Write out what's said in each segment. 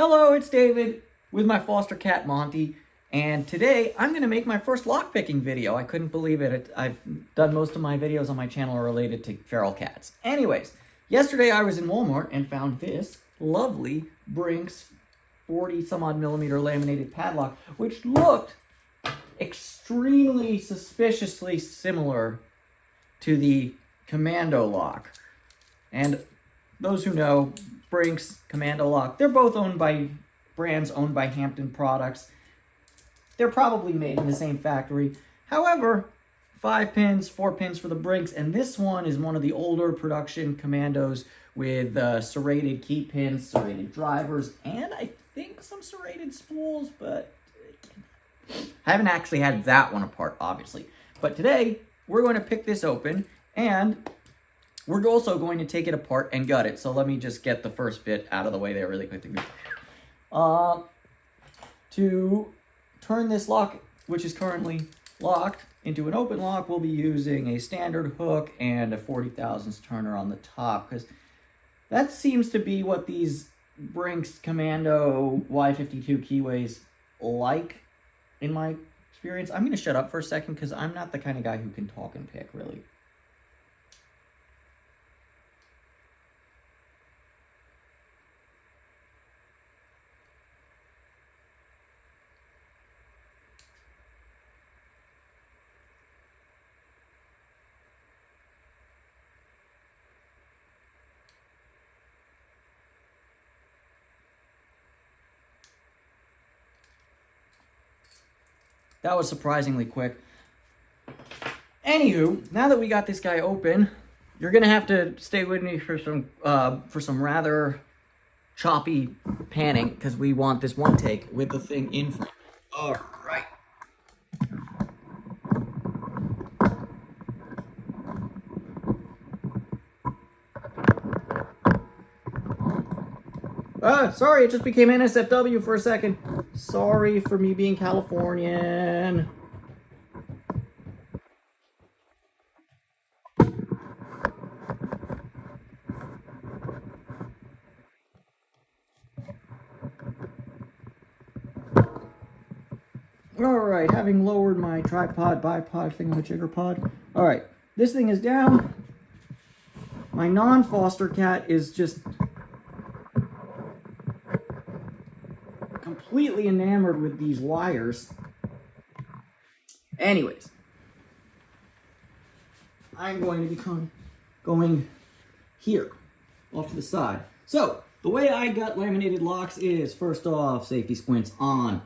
Hello, it's David with my foster cat Monty, and today I'm going to make my first lockpicking video. I couldn't believe it. I've done most of my videos on my channel related to feral cats. Anyways, yesterday I was in Walmart and found this lovely Brinks 40 some odd millimeter laminated padlock, which looked extremely suspiciously similar to the Commando lock. And those who know, Brinks, Commando lock, they're both owned by brands owned by Hampton Products. They're probably made in the same factory. However, 5 pins, 4 pins for the Brinks, and this one is one of the older production Commandos with serrated key pins, serrated drivers, and I think some serrated spools, but I haven't actually had that one apart, obviously. But today, we're going to pick this open, and we're also going to take it apart and gut it. So let me just get the first bit out of the way there really quickly. To turn this lock, which is currently locked, into an open lock, we'll be using a standard hook and a 40 thousandths turner on the top, because that seems to be what these Brinks Commando Y52 keyways like, in my experience. I'm going to shut up for a second, because I'm not the kind of guy who can talk and pick, really. That was surprisingly quick. Anywho, now that we got this guy open, you're gonna have to stay with me for some rather choppy panning, because we want this one take with the thing in front. All right. Sorry, it just became NSFW for a second. Sorry for me being Californian. Alright, having lowered my tripod, bipod, thingamajiggerpod. Alright, this thing is down. My non-foster cat is just completely enamored with these wires. Anyways, I'm going to be going here, off to the side. So, the way I got laminated locks is, first off, safety squints on.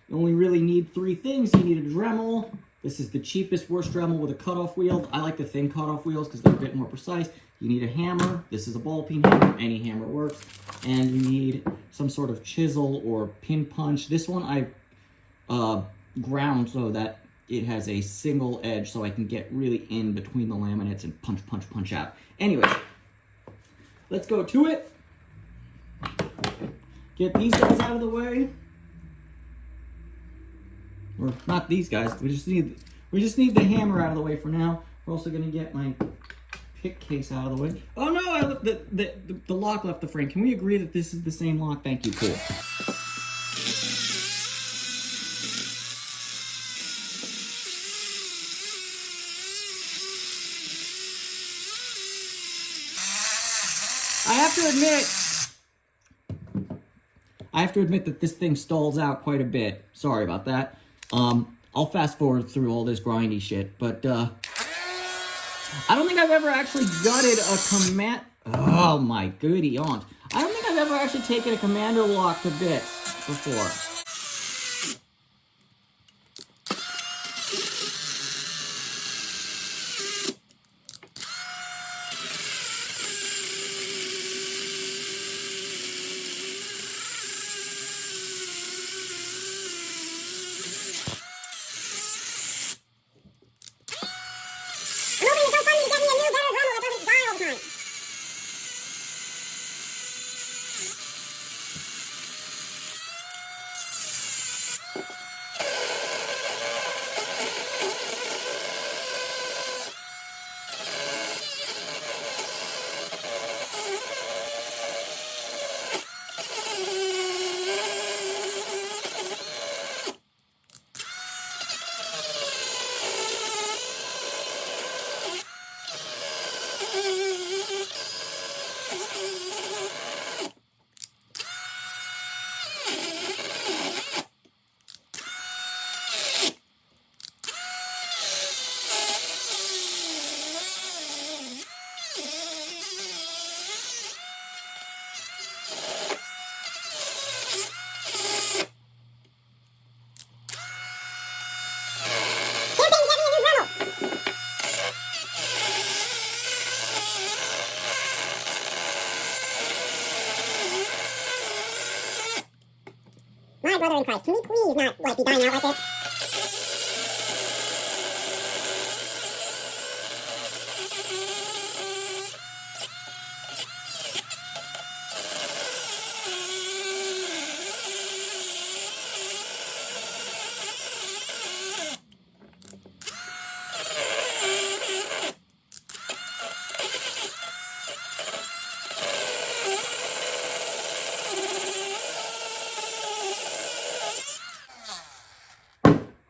You only really need 3 things. You need a Dremel. This is the cheapest, worst Dremel with a cutoff wheel. I like the thin cutoff wheels because they're a bit more precise. You need a hammer. This is a ball peen hammer. Any hammer works. And you need some sort of chisel or pin punch. This one I ground so that it has a single edge so I can get really in between the laminates and punch, punch, punch out. Anyway, let's go to it. Get these guys out of the way. Or not these guys. We just need the hammer out of the way for now. We're also gonna get my pick case out of the way. Oh no! The lock left the frame. Can we agree that this is the same lock? Thank you. Cool. I have to admit that this thing stalls out quite a bit. Sorry about that. I'll fast forward through all this grindy shit, but I don't think I've ever actually gutted a command. Oh my goody aunt! I don't think I've ever actually taken a Commando lock to bits before. my brother in Christ, can we please not, like, be dying out like this?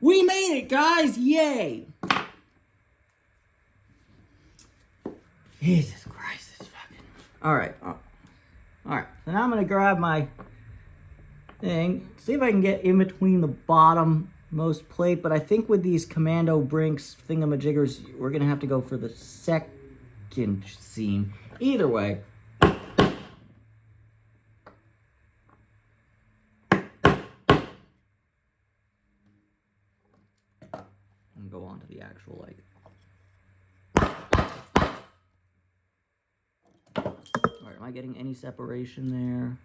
We made it, guys! Yay! Jesus Christ, this fucking... Alright. Alright, so now I'm going to grab my thing. See if I can get in between the bottom-most plate. But I think with these Commando Brinks thingamajiggers, we're going to have to go for the second seam. Either way. And go on to the actual, like... Alright, am I getting any separation there?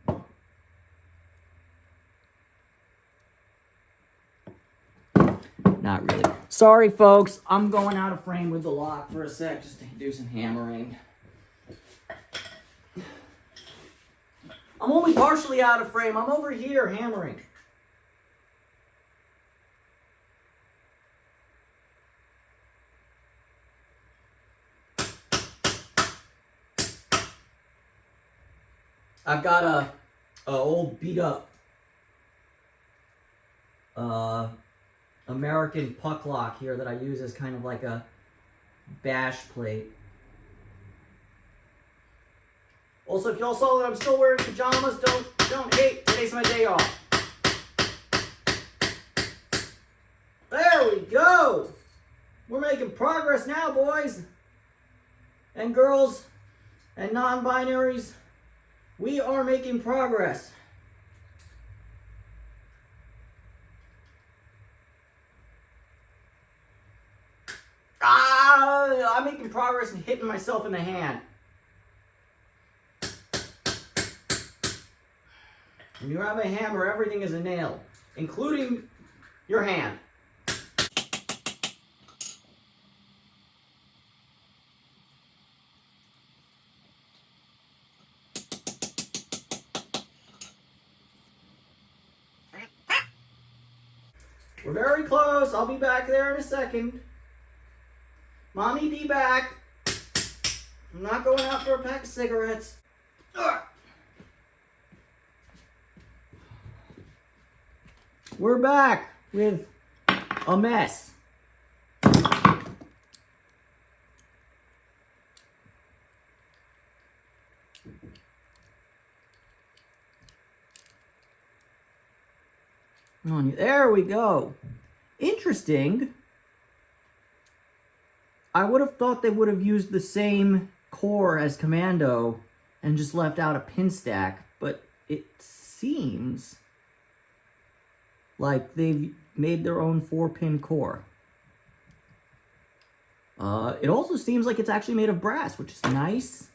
Not really. Sorry, folks. I'm going out of frame with the lock for a sec just to do some hammering. I'm only partially out of frame. I'm over here hammering. I've got a old beat up American puck lock here that I use as kind of like a bash plate. Also, if y'all saw that I'm still wearing pajamas, don't hate. Today's my day off. There we go. We're making progress now, boys and girls and non-binaries. We are making progress. I'm making progress and hitting myself in the hand. When you have a hammer, everything is a nail, including your hand. We're very close. I'll be back there in a second. Mommy, be back. I'm not going out for a pack of cigarettes. Ugh. We're back with a mess. There we go. Interesting. I would have thought they would have used the same core as Commando and just left out a pin stack, but it seems like they've made their own 4-pin core. It also seems like it's actually made of brass, which is nice.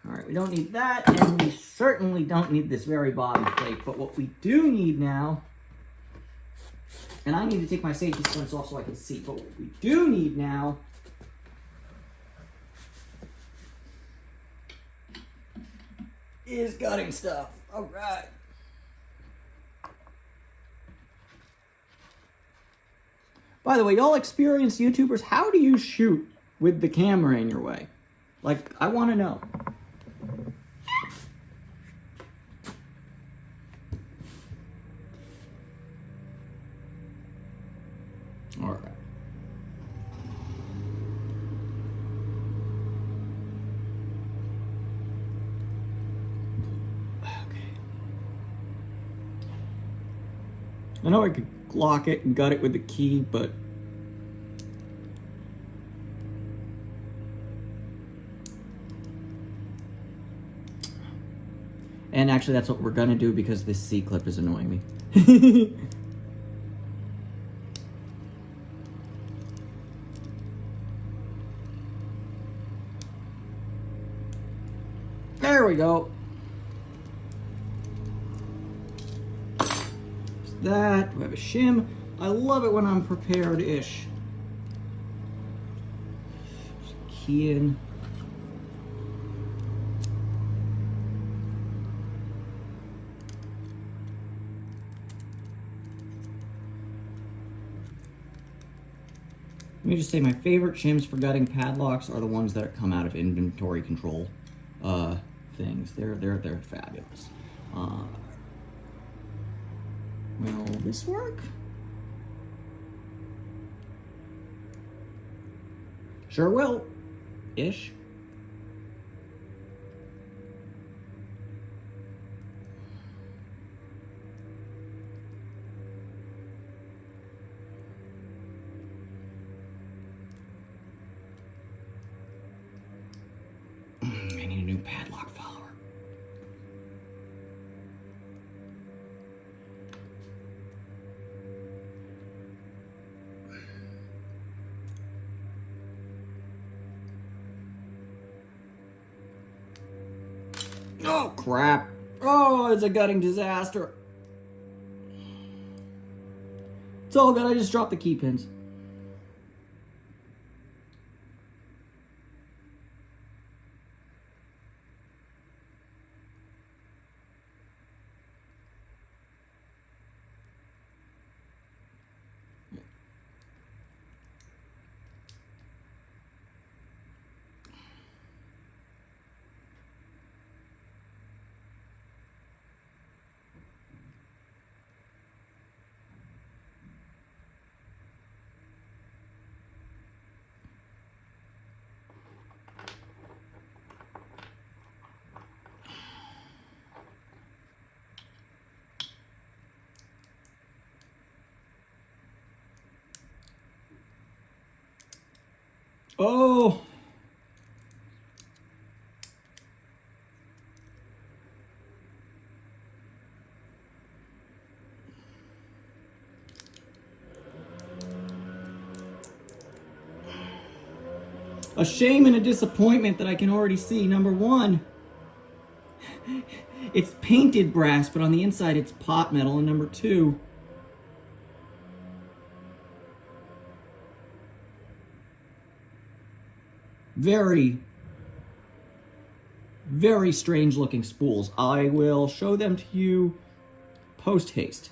Alright, we don't need that, and we certainly don't need this very bottom plate, but what we do need now, and I need to take my safety splints off so I can see, but what we do need now is gutting stuff. Alright. By the way, y'all experienced YouTubers, how do you shoot with the camera in your way? Like, I want to know. All right. Okay. I know I could lock it and gut it with the key, but and actually that's what we're gonna do because this C-clip is annoying me. There we go. that. Do I have a shim? I love it when I'm prepared-ish. Key in. Let me just say my favorite shims for gutting padlocks are the ones that come out of inventory control things. They're fabulous. Will this work? Sure will. Ish. I need a new padlock follower. Oh, crap. Oh, it's a gutting disaster. It's all good. I just dropped the key pins. Oh. A shame and a disappointment that I can already see. Number one, it's painted brass, but on the inside it's pot metal. And number two, very, very strange looking spools. I will show them to you post haste.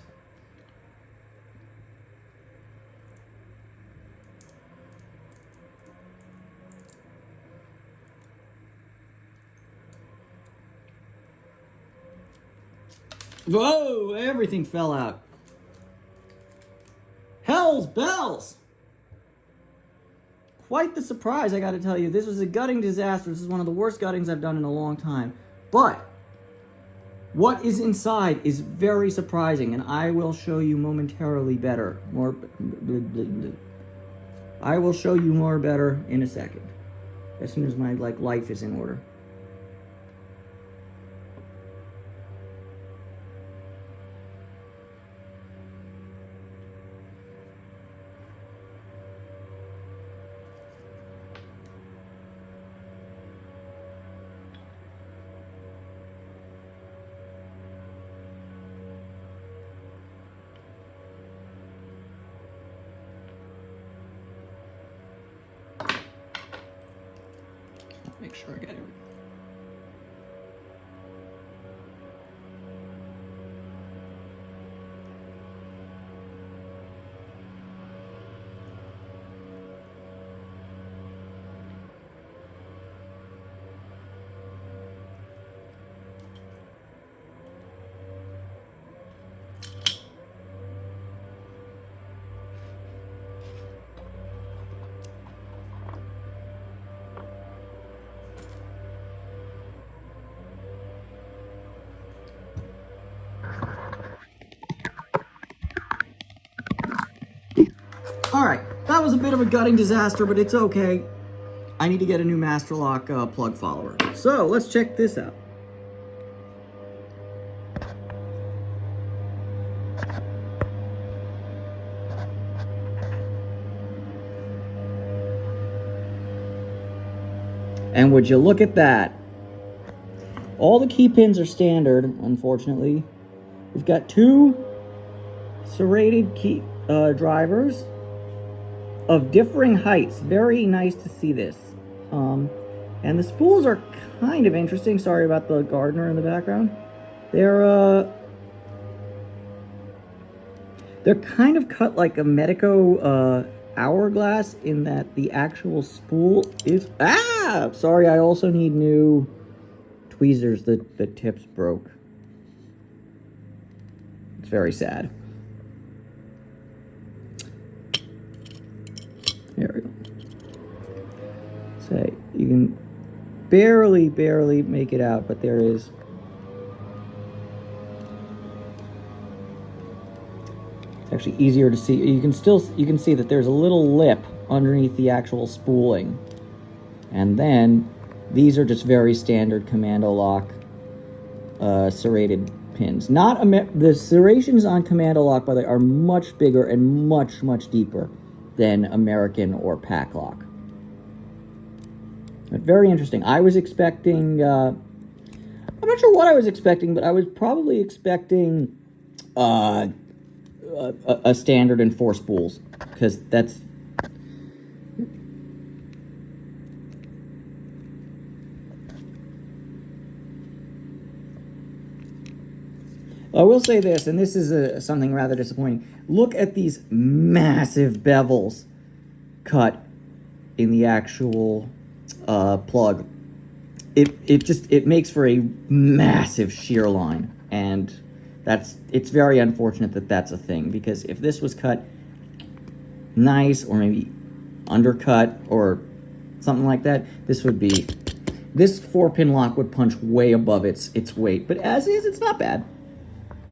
Whoa, everything fell out. Hell's bells! Quite the surprise, I gotta tell you. This was a gutting disaster. This is one of the worst guttings I've done in a long time. But what is inside is very surprising, and I will show you momentarily better. I will show you more better in a second. As soon as my life is in order. Make sure I get everything. Alright, that was a bit of a gutting disaster, but it's okay. I need to get a new Master Lock plug follower. So, let's check this out. And would you look at that? All the key pins are standard, unfortunately. We've got two serrated key drivers of differing heights. Very nice to see this. And the spools are kind of interesting. Sorry about the gardener in the background. They're kind of cut like a Medico hourglass in that the actual spool is... Ah! Sorry, I also need new tweezers. The tips broke. It's very sad. There we go. So you can barely make it out, but there is... actually easier to see. You can see that there's a little lip underneath the actual spooling. And then these are just very standard commando lock serrated pins. The serrations on commando lock, by the way, are much bigger and much deeper than American or pack lock. But very interesting. I was expecting I'm not sure what I was expecting, but I was probably expecting a standard and 4 spools, because that's... I will say this, and this is something rather disappointing. Look at these massive bevels cut in the actual plug. It makes for a massive shear line, and it's very unfortunate that that's a thing, because if this was cut nice, or maybe undercut or something like that, this 4-pin lock would punch way above its weight. But as is, it's not bad.